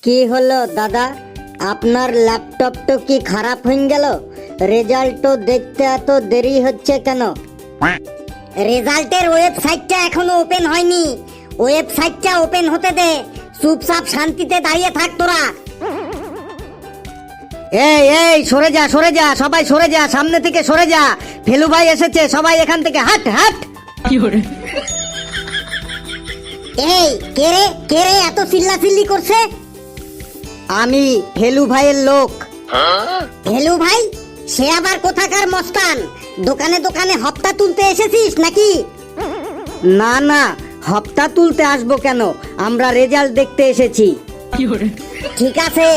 কি হলো দাদা, আপনার ল্যাপটপটা কি খারাপ হয়ে গেল? রেজাল্টও দেখতে এত দেরি হচ্ছে কেন? রেজাল্টের ওয়েবসাইটটা এখনো ওপেন হয়নি। ওয়েবসাইটটা ওপেন হতে দে, চুপচাপ শান্তিতে দাঁড়িয়ে থাক তোরা। এই এই সরে যা, সরে যা, সবাই সরে যা, সামনে থেকে সরে যা। ফেলু ভাই এসেছে, সবাই এখান থেকে হাট হাট। এই কে রে, কে রে এত চিল্লাচিল্লি করছে? আমি ফেলু ভাইয়ের লোক। ফেলু ভাই? সে আবার কোথাকার মস্তান? দোকানে দোকানে হপ্তা তুলতে এসেছিস নাকি? না না, হপ্তা তুলতে আসবো কেন, আমরা রেজাল্ট দেখতে এসেছি। ঠিক আছে,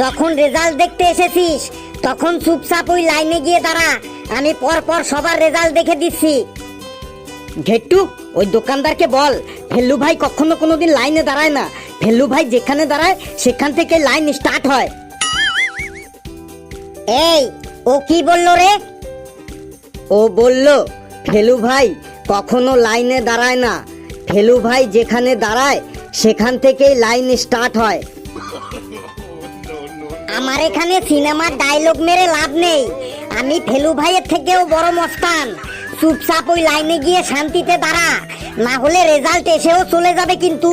যখন রেজাল্ট দেখতে এসেছিস তখন চুপচাপ ওই লাইনে গিয়ে দাঁড়া, আমি পর পর সবার রেজাল্ট দেখে দিচ্ছি। ঘেট্টু, ওই দোকানদারকে বল ফেলু ভাই কখনো কোনোদিন লাইনে দাঁড়ায় না। ফেলু ভাই যেখানে দাঁড়ায় সেখান থেকে লাইন স্টার্ট হয়। এই, ও কি বললো রে? ও বলল ফেলু ভাই কখনো লাইনে দাঁড়ায় না, ফেলু ভাই যেখানে দাঁড়ায় সেখান থেকেই লাইন স্টার্ট হয়। আমার এখানে সিনেমার ডায়লগ মেরে লাভ নেই, আমি ফেলু ভাইয়ের থেকেও বড় মস্তান। চুপচাপ ওই লাইনে গিয়ে শান্তিতে দাঁড়া, না হলে রেজাল্ট এসেও চলে যাবে কিন্তু।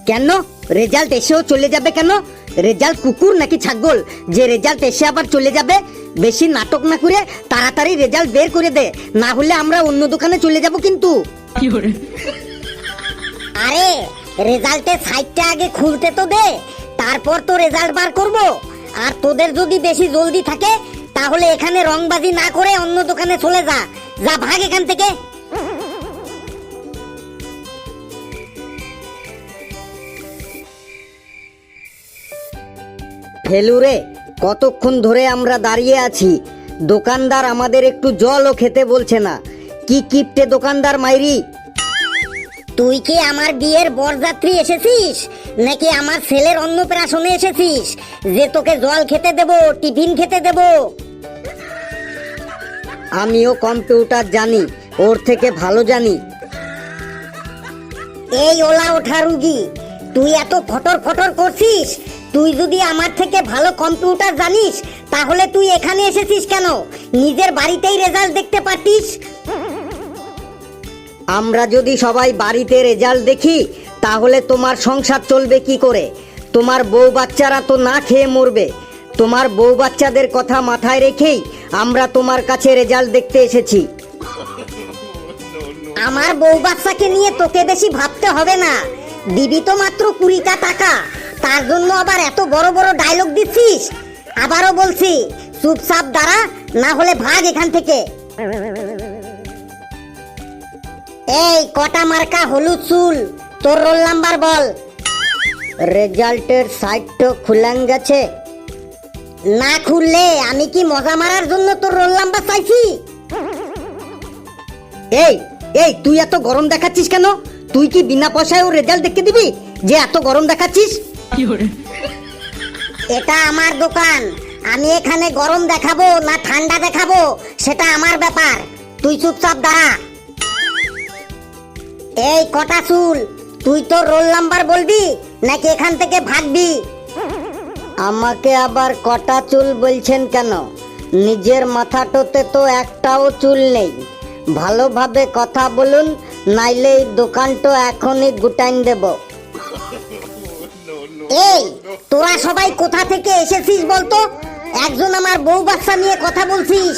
কেন রেজাল্ট এসেও চলে যাবে কেন? রেজাল্ট কুকুর নাকি ছাগল যে রেজাল্ট এসে আবার চলে যাবে? বেশি নাটক না করে তাড়াতাড়ি রেজাল্ট বের করে দে, না হলে আমরা অন্য দোকানে চলে যাব কিন্তু। আরে রেজাল্টের সাইটটা আগে খুলতে তো দে, তারপর তো রেজাল্ট বার করব। আর তোদের যদি বেশি জলদি থাকে তাহলে এখানে রংবাজি না করে অন্য দোকানে চলে যা, যা ভাগ এখান থেকে। ফেলুরে, কতক্ষণ ধরে আমরা দাঁড়িয়ে আছি, দোকানদার আমাদের একটু জলও খেতে বলছে না। কি কিপটে দোকানদার মাইরি! তুই কি আমার বিয়ের বরযাত্রী এসেছিস নাকি আমার ছেলের অন্নপ্রাশনে এসেছিস যে তোকে জল খেতে দেব, টিফিন খেতে দেব? আমিও কম্পিউটার জানি, ওর থেকে ভালো জানি। এই ওলা ওঠা রুগী, তুই এত ফটর ফটর করছিস? তুই যদি আমার থেকে ভালো কম্পিউটার জানিস তাহলে তুই এখানে এসেছিস কেন? নিজের বাড়িতেই রেজাল্ট দেখতে পারতিস। আমরা যদি সবাই বাড়িতে রেজাল্ট দেখি তাহলে তোমার সংসার চলবে কি করে? তোমার বউ বাচ্চারা তো না খেয়ে মরবে। তোমার বউ বাচ্চাদের কথা মাথায় রেখেই আমরা তোমার কাছে রেজাল্ট দেখতে এসেছি। আমার বউ বাচ্চাকে নিয়ে তোকে বেশি ভাবতে হবে না, দিবি তো মাত্র 20টা টাকা, তার জন্য আবার এত বড় বড় ডায়লগ দিচ্ছিস। আবারও বলছি, চুপচাপ দাঁড়া, না হলে ভাগ এখান থেকে। এই কটা মার্কা হলুদ চুল, তোর রোল নাম্বার বল। রেজাল্টের সাইটটা খুলেন গেছে? না খুললে আমি কি মজা মারার জন্য তোর রোল নাম্বার চাইছি? এই এই তুই এত গরম দেখাচ্ছিস কেন? তুই কি বিনা পয়সায় ওর রেজাল্ট দেখতে দিবি যে এত গরম দেখাচ্ছিস? এটা আমার দোকান, আমি এখানে গরম দেখাবো না ঠান্ডা দেখাবো সেটা আমার ব্যাপার। তুই চুপচাপ দাঁড়া। এই কটা চুল, তুই তো রোল নাম্বার বলবি নাকি এখান থেকে ভাগবি? আমাকে আবার কটা চুল বলছেন কেন? নিজের মাথাটোতে তো একটাও চুল নেই। ভালোভাবে কথা বলুন, নাইলে এই দোকানটা এখনই গুটাইন দেব। এই তোরা সবাই কোথা থেকে এসেছিস বলতো? একজন আমার বউ বাচ্চা নিয়ে কথা বলছিস,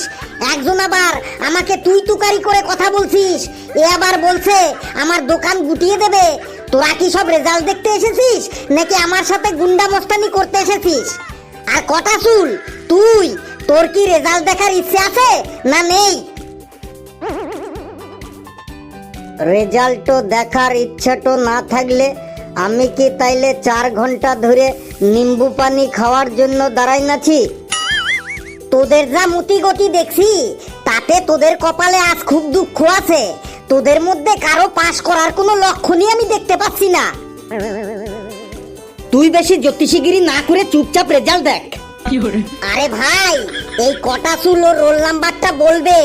একজন আবার আমাকে তুই তুকারি করে কথা বলছিস, এ আবার বলছে আমার দোকান গুটিয়ে দেবে। তোরা কি সব রেজাল্ট দেখতে এসেছিস নাকি আমার সাথে গুন্ডা মস্তানি করতে এসেছিস? আর কটা চুল তুই, তোর কি রেজাল্ট দেখার ইচ্ছে আছে না নেই? রেজাল্ট দেখার ইচ্ছাটা না থাকলে আমি কি তাইলে 4 ঘন্টা ধরে নিম্বু পানি খাওয়ার জন্য দাঁড়াই নাছি? তোদের যা মতি গতি দেখছি তাতে তোদের কপালে আজ খুব দুঃখ আছে। তোদের মধ্যে কারো পাস করার কোনো লক্ষণই আমি দেখতে পাচ্ছি না। তুই বেশি জ্যোতিষীগিরি না করে চুপচাপ রেজাল্ট দেখ। আরে ভাই, এই কটা চুল ও রোল নাম্বারটা বলবে,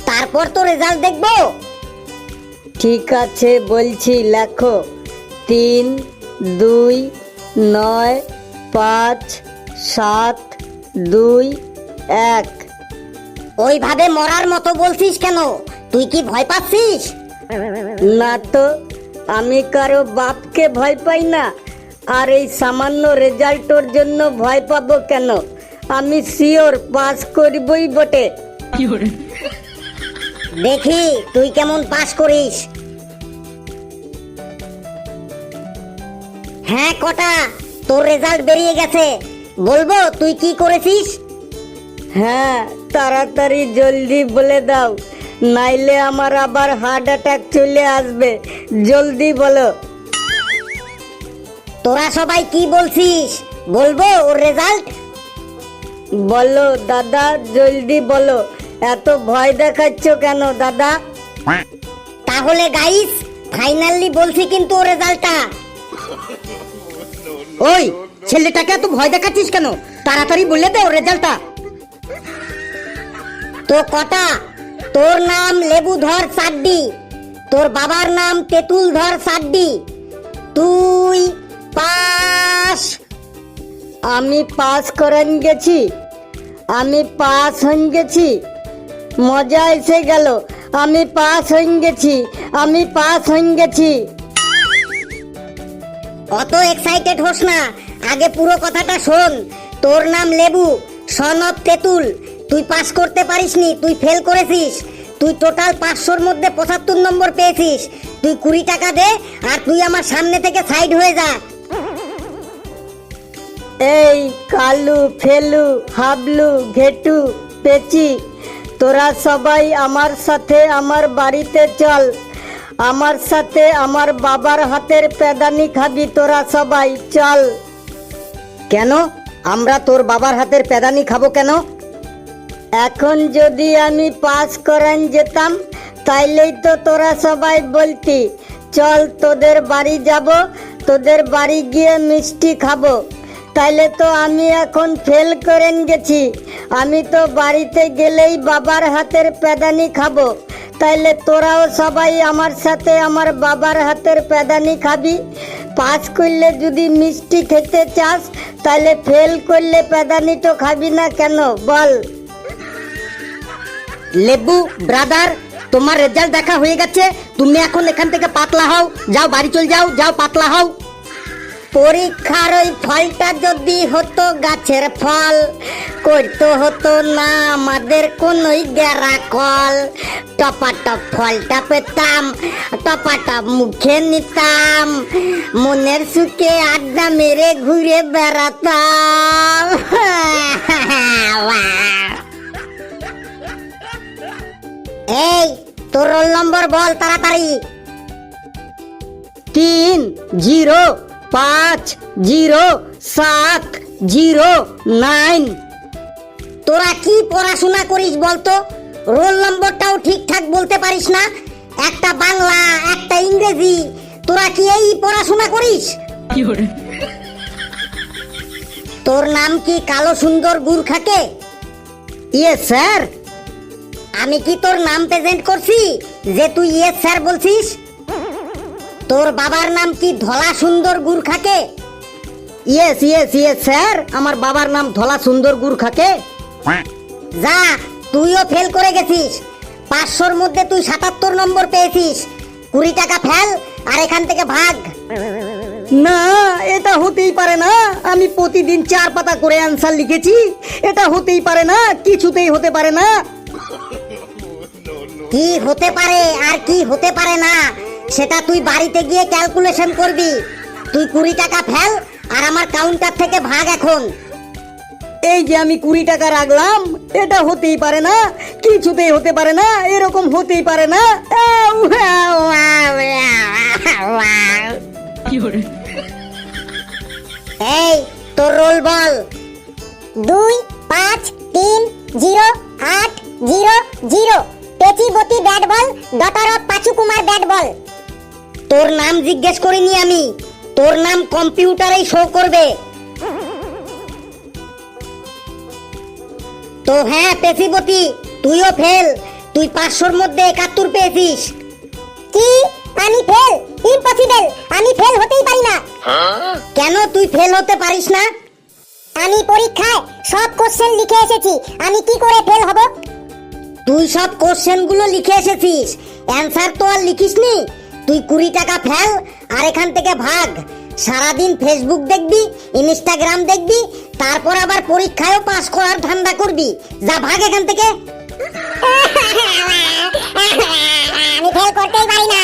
তারপর তো রেজাল্ট দেখবো। ঠিক আছে বলছি, লেখো 3, 2, 9 5 7 2 1। ওইভাবে মরার মতো বলছিস কেন? তুই কি ভয় পাচ্ছিস? না তো, আমি কারো বাপকে ভয় পাই না। আর এই সামান্য রেজাল্টের জন্য ভয় পাবো কেন? আমি শিওর পাস করবই বটে। দেখি তুই কেমন পাস করিস। হ্যাঁ কটা, তোর রেজাল্ট বেরিয়ে গেছে, বলবো তুই কি করেছিস? হ্যাঁ তাড়াতাড়ি জলদি বলে দাও, নাইলে আমার আবার হার্ট অ্যাটাক চলে আসবে। জলদি বলো। তোরা সবাই কি বলছিস, বলবো ওর রেজাল্ট? বলো দাদা, জলদি বলো, এত ভয় দেখাচ্ছ কেন দাদা? তাহলে গাইস ফাইনালি বলছি কিন্তু ওর রেজাল্টটা। ওই ছেলেটাকে এত ভয় দেখাচ্ছিস কেন? তাড়াতাড়ি বলে দে ওর রেজাল্টটা। তো কটা, তোর নাম লেবুধর সাড্ডি, তোর বাবার নাম তেঁতুলধর সাড্ডি, তুই পাস। আমি পাস করেন গেছি, আমি পাস হয়ে গেছি। মজা এসে গেল, আমি পাস হয়ে গেছি, আমি পাস হয়ে গেছি। অত এক্সাইটেড হোস না, আগে পুরো কথাটা শোন। তোর নাম লেবু, সন অফ তেঁতুল। তুই পাস করতে পারিসনি, তুই ফেল করেছিস। তুই টোটাল 500-র মধ্যে 75 নম্বর পেয়েছিস। তুই 20 টাকা দে, আর তুই আমার সামনে থেকে সাইড হয়ে যা। এই কালু, ফেলু, হাবলু, ঘেটু, পেচি, তোরা সবাই আমার সাথে আমার বাড়িতে চল। আমার সাথে আমার বাবার হাতের পেদানি খাবি তোরা সবাই, চল। কেন আমরা তোর বাবার হাতের পেদানি খাবো কেন? এখন যদি আমি পাস করান যেতাম, তাইলেই তো তোরা সবাই বলতি চল তোদের বাড়ি যাব, তোদের বাড়ি গিয়ে মিষ্টি খাবো। তাইলে তো আমি এখন ফেল করেন গেছি, আমি তো বাড়িতে গেলেই বাবার হাতের পেদানি খাবো। তাইলে তোরাও সবাই আমার সাথে আমার বাবার হাতের পেদানি খাবি। পাস করলে যদি মিষ্টি খেতে চাস, তাইলে ফেল করলে পেদানি তো খাবি না কেন বল? লেবু ব্রাদার, তোমার রেজাল্ট দেখা হয়ে গেছে, তুমি এখন এখান থেকে পাতলা হও, যাও বাড়ি চল যাও, যাও পাতলা হও। পরীক্ষার ওই ফলটা যদি হতো গাছের ফল, করতে হতো না আমাদের কোনোই গেরা কল। টপাটপ ফলটা পেতাম, টপাটপ মুখে নিতাম, মনের সুখে আড্ডা মেরে ঘুরে বেড়াতাম। এই তোর রোল নম্বর বল তাড়াতাড়ি। 3 0 5 0 7 0 9। তোরা কি পড়াশোনা করিস বলতো? রোল নম্বরটাও ঠিকঠাক বলতে পারিস না। একটা বাংলা, একটা ইংরেজি, তোরা কি এই পড়াশোনা করিস? তোর নাম কি কালো সুন্দর গুরখাকে? Yes sir. আমি কি তোর নাম প্রেজেন্ট করছি যে তুই ইয়েস স্যার বলছিস? তোর বাবার নাম কি ধলা সুন্দর গুরখাকে? ইয়েস ইয়েস ইয়েস স্যার, আমার বাবার নাম ধলা সুন্দর গুরখাকে। যা, তুইও ফেল করে গেছিস। 500-র মধ্যে তুই 77 নম্বর পেয়েছিস। 20 টাকা ফেল আর এখান থেকে ভাগ। না, এটা হতেই পারে না। আমি প্রতিদিন 4 পাতা করে অ্যানসার লিখেছি, এটা হতেই পারে না, কিছুতেই হতে পারে না। কি হতে পারে আর কি হতে পারে না সেটা তুই বাড়িতে গিয়ে ক্যালকুলেশন করবি। তুই 20 টাকা ফেল আর আমার কাউন্টার থেকে ভাগ এখন। এই যে আমি 20 টাকা রাখলাম, এটা হতেই পারে না, কিছুতেই হতে পারে না, এরকম হতেই পারে না। এই তোর রোল বল। 2 5 3 0 8 0 0। পেচিবতী bat ball, daughter of Panchu Kumar bat ball. তোর নাম জিজ্ঞেস করিনি আমি, তোর নাম কম্পিউটারেই শো করবে। তো হ্যাঁ পেচিবতী, তুইও ফেল। তুই 500-র মধ্যে 71 পেয়েছিস। কি? আমি ফেল? ইম্পসিবল, আমি ফেল হতেই পারি না। কেন তুই ফেল হতে পারিস না? আমি পরীক্ষায় সব কোশ্চেন লিখে এসেছি, আমি কি করে ফেল হব? তুই সব কোশ্চেন গুলো লিখে এসেছিস, অ্যানসার তো আর লিখিসনি। তুই 20 টাকা ফেল আর এখান থেকে ভাগ। সারাদিন ফেসবুক দেখবি, ইনস্টাগ্রাম দেখবি, তারপর আবার পরীক্ষায়ও পাস করার ধান্দা করবি। যা ভাগ এখান থেকে। আমি ফেল করতেই পারি না।